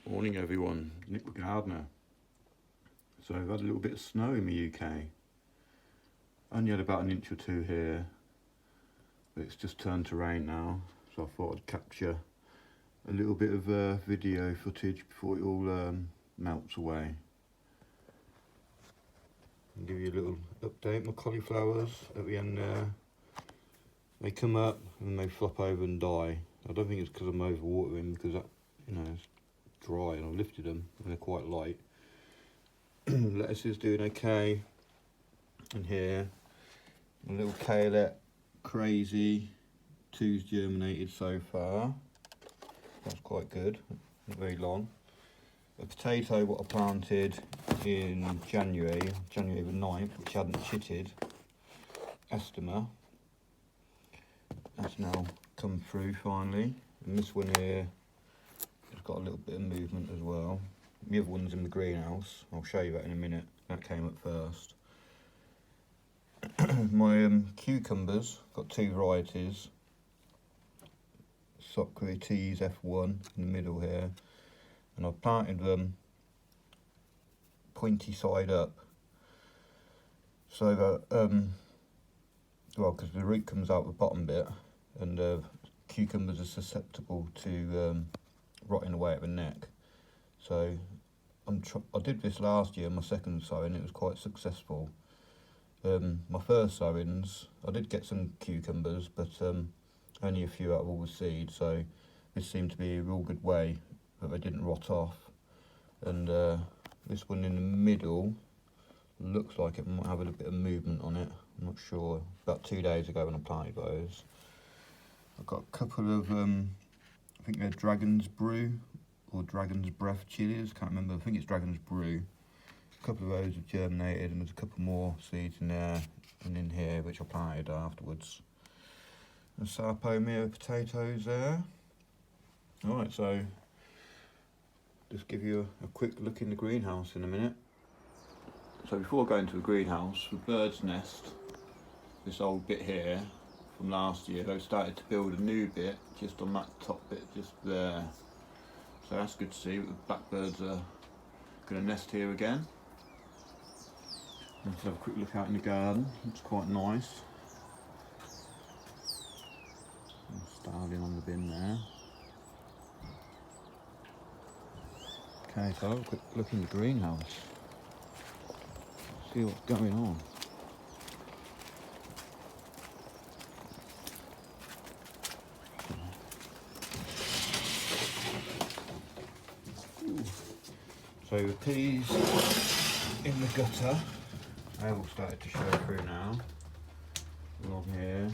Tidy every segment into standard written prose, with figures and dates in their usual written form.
Morning everyone, Nick the gardener. So I've had a little bit of snow in the UK. Only had about an inch or two here, but it's just turned to rain now. So I thought I'd capture a little bit of video footage before it all melts away. I'll give you a little update. My cauliflowers at the end there, they come up and they flop over and die. I don't think it's because I'm overwatering, because that, it's dry and I've lifted them and they're quite light. Lettuce is doing okay. And here, a little kale, crazy, two's germinated so far. That's quite good, not very long. A potato, what I planted in January the 9th, which hadn't chitted, Estema. That's now come through finally. And this one here has got a little bit of movement as well. The other one's in the greenhouse. I'll show you that in a minute. That came up first. My cucumbers, got two varieties. Socrates F1 in the middle here. And I've planted them pointy side up. So that, because the root comes out the bottom bit, and cucumbers are susceptible to rotting away at the neck. So I did this last year, my second sowing, it was quite successful. My first sowings, I did get some cucumbers, but only a few out of all the seed, so this seemed to be a real good way that they didn't rot off. And this one in the middle looks like it might have a little bit of movement on it, I'm not sure. About 2 days ago when I planted those. I've got a couple of, I think they're Dragon's Brew, or Dragon's Breath chilies, can't remember, I think it's Dragon's Brew. A couple of those have germinated, and there's a couple more seeds in there and in here which I planted afterwards. And Sarpomia potatoes there. Alright, so just give you a quick look in the greenhouse in a minute. So before going to the greenhouse, the bird's nest, this old bit here from last year, they've started to build a new bit just on that top bit just there. So that's good to see. The blackbirds are going to nest here again. Let's have a quick look out in the garden. It's quite nice. Starling on the bin there. Okay, so I'll have a quick look in the greenhouse. See what's going on. So the peas in the gutter, they all started to show through now. Along here.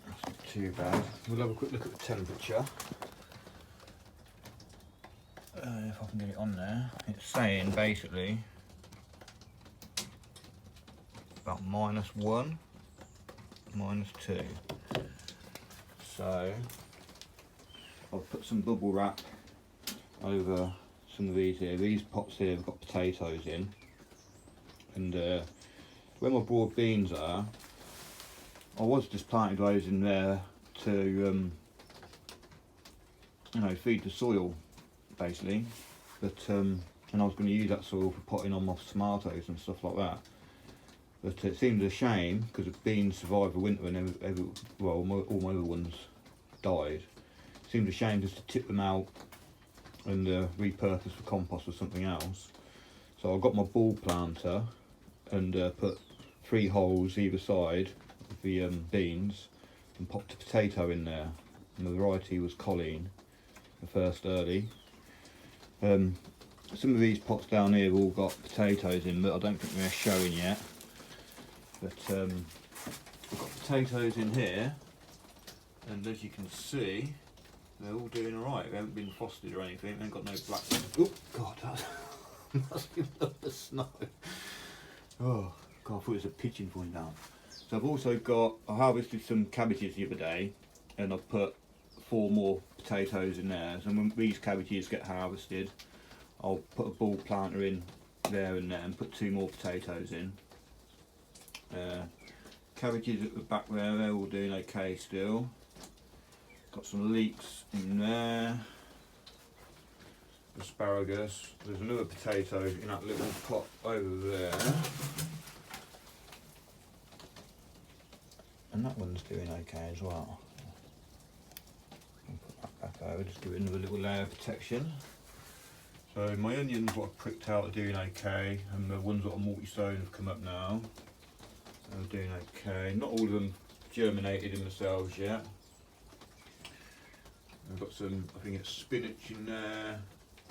That's not too bad. We'll have a quick look at the temperature. If I can get it on there. It's saying basically about -1, -2. So I'll put some bubble wrap over some of these here. These pots here have got potatoes in, and where my broad beans are, I was just planting those in there to feed the soil basically, but and I was going to use that soil for potting on my tomatoes and stuff like that. But it seemed a shame because the beans survived the winter and all my other ones died. It seemed a shame just to tip them out and repurpose for compost or something else. So I got my ball planter and put 3 holes either side of the beans and popped a potato in there. And the variety was Colleen, the first early. Some of these pots down here have all got potatoes in, but I don't think they're showing yet. But I've got potatoes in here, and as you can see, they're all doing alright. They haven't been frosted or anything, they haven't got no black. Oh god, that must be the snow. Oh god, I thought it was a pigeon falling down. So I've also got, I harvested some cabbages the other day, and I've put 4 more potatoes in there. So when these cabbages get harvested, I'll put a ball planter in there and then put 2 more potatoes in. Cabbages at the back there, they're all doing okay still. got some leeks in there. Asparagus. There's another potato in that little pot over there. And that one's doing okay as well. I'll put that back over, just give it another little layer of protection. So my onions, what I've pricked out, are doing okay, and the ones that are multi-sown have come up now. They're doing okay. Not all of them germinated in themselves yet. I've got some, I think it's spinach in there,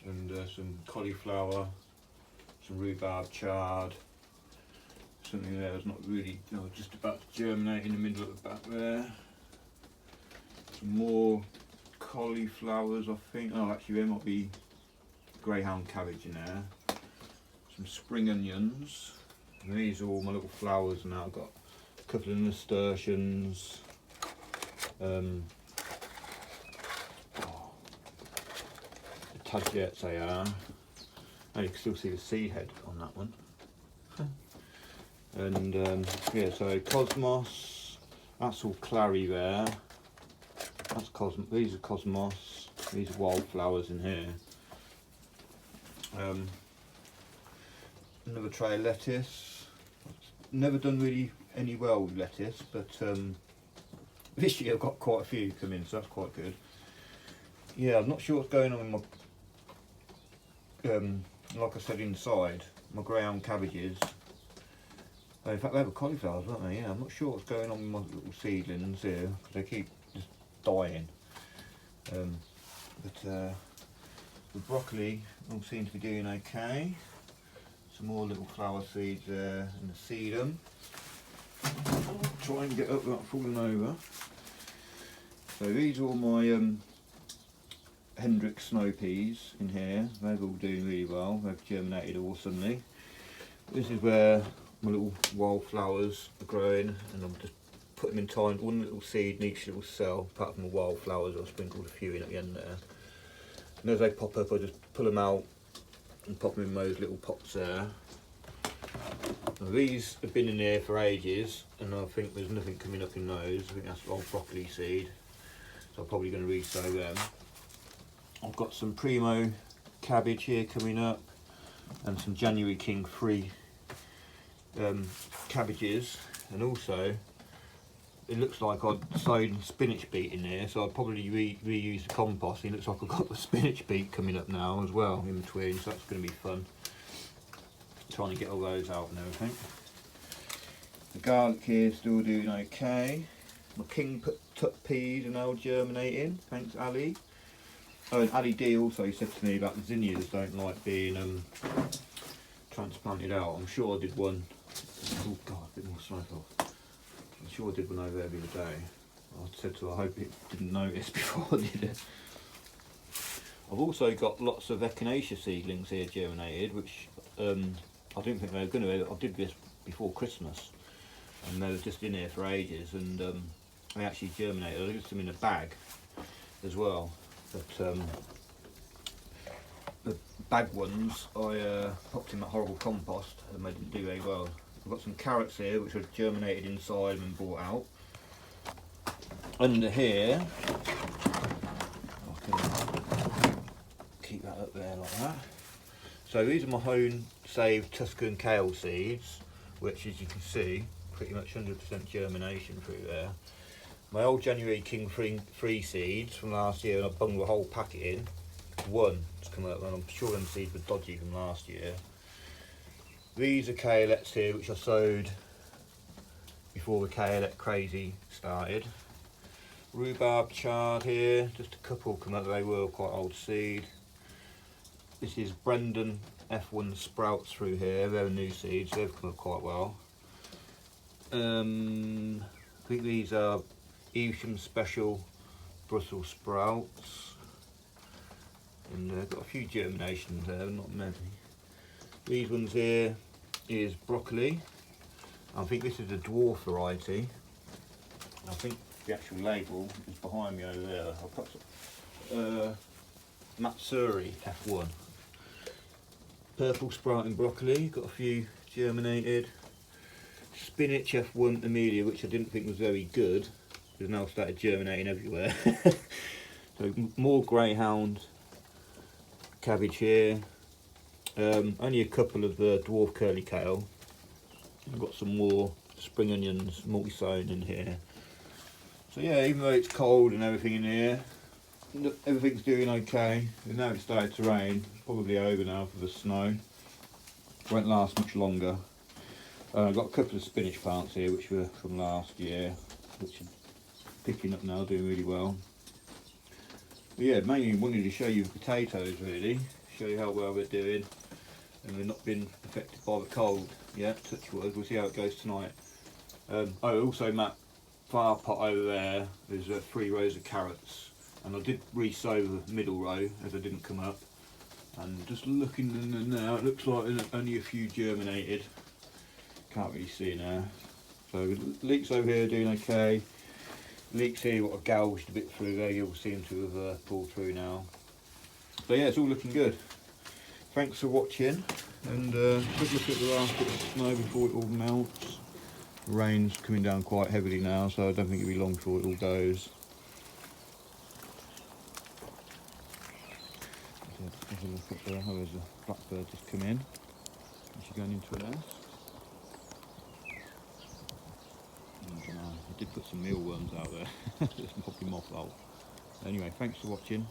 and some cauliflower, some rhubarb chard. Something there that's not really, just about to germinate in the middle of the back there. Some more cauliflowers, I think. Oh, actually, there might be greyhound cabbage in there. Some spring onions. And these are all my little flowers now. I've got a couple of nasturtiums. The tagiettes they are. And you can still see the seed head on that one. And yeah, so cosmos, that's all clary there. That's cosmos. These are cosmos. These are wildflowers in here. Another tray of lettuce. Never done really any well with lettuce, but this year I've got quite a few come in, so that's quite good. Yeah, I'm not sure what's going on with my, like I said inside, my greyhound cabbages. In fact, they were cauliflowers, weren't they? Yeah, I'm not sure what's going on with my little seedlings here, because they keep just dying. But the broccoli all seem to be doing okay. Some more little flower seeds there in the sedum. Try and get up without falling over. So these are all my Hendrix snow peas in here. They're all doing really well. They've germinated awesomely. This is where my little wildflowers are growing, and I'm just putting them in time. One little seed in each little cell. Apart from the wildflowers, I've sprinkled a few in at the end there. And as they pop up, I just pull them out and pop them in those little pots there. Now, these have been in there for ages, and I think there's nothing coming up in those. I think that's old broccoli seed, so I'm probably going to re-sow them. I've got some primo cabbage here coming up, and some January King free cabbages, and also it looks like I'd sowed spinach beet in there, so I'll probably reuse the compost. It looks like I've got the spinach beet coming up now as well in between, so that's going to be fun. Trying to get all those out and everything. The garlic here is still doing okay. My king tut peas are now germinating, thanks Ali. Oh, and Ali D also said to me about the zinnias don't like being transplanted out. I'm sure I did one. Oh god, a bit more smoke off. I'm sure I did one over there the other day. I said to her, I hope it didn't notice before I did it. I've also got lots of echinacea seedlings here germinated, which I didn't think they were going to. I did this before Christmas, and they were just in here for ages, and they actually germinated. I used them in a bag as well, but the bag ones I popped in that horrible compost, and they didn't do very well. I've got some carrots here which are germinated inside and brought out. Under here, I can keep that up there like that. So these are my own saved Tuscan kale seeds, which, as you can see, pretty much 100% germination through there. My old January King free seeds from last year, and I bunged the whole packet in. One has come up, and I'm sure them seeds were dodgy from last year. These are kalettes here, which I sowed before the kaleette crazy started. Rhubarb chard here, just a couple come up, they were quite old seed. This is Brendan F1 sprouts through here, they're new seeds, they've come up quite well. I think these are Evesham Special Brussels sprouts. And I've got a few germinations there, not many. These ones here is broccoli. I think this is a dwarf variety. I think the actual label is behind me over there. I'll put Matsuri F1. Purple sprouting broccoli, got a few germinated. Spinach F1 Amelia, which I didn't think was very good. There's now started germinating everywhere. So more greyhound cabbage here. Only a couple of dwarf curly kale. I've got some more spring onions multi-sown in here. So yeah, even though it's cold and everything in here, everything's doing okay. And now it's started to rain, probably over now for the snow. Won't last much longer. I've got a couple of spinach plants here which were from last year, which are picking up now, doing really well. But yeah, mainly wanted to show you the potatoes really, show you how well we're doing. And we've not been affected by the cold yet, touch wood. We'll see how it goes tonight. Also in that far pot over there, there's 3 rows of carrots. And I did re-sow the middle row as I didn't come up. And just looking in there now, it looks like only a few germinated. Can't really see now. So leeks over here doing okay. Leeks here what I've gouged a bit through there, you'll see them to have pulled through now. So yeah, it's all looking good. Thanks for watching, and quick look at the last bit of snow before it all melts. The rain's coming down quite heavily now, so I don't think it'll be long before it all goes. Have a look at there, how there's a blackbird just come in. She's going into a nest. I did put some mealworms out there, just popping them off out. Anyway, thanks for watching.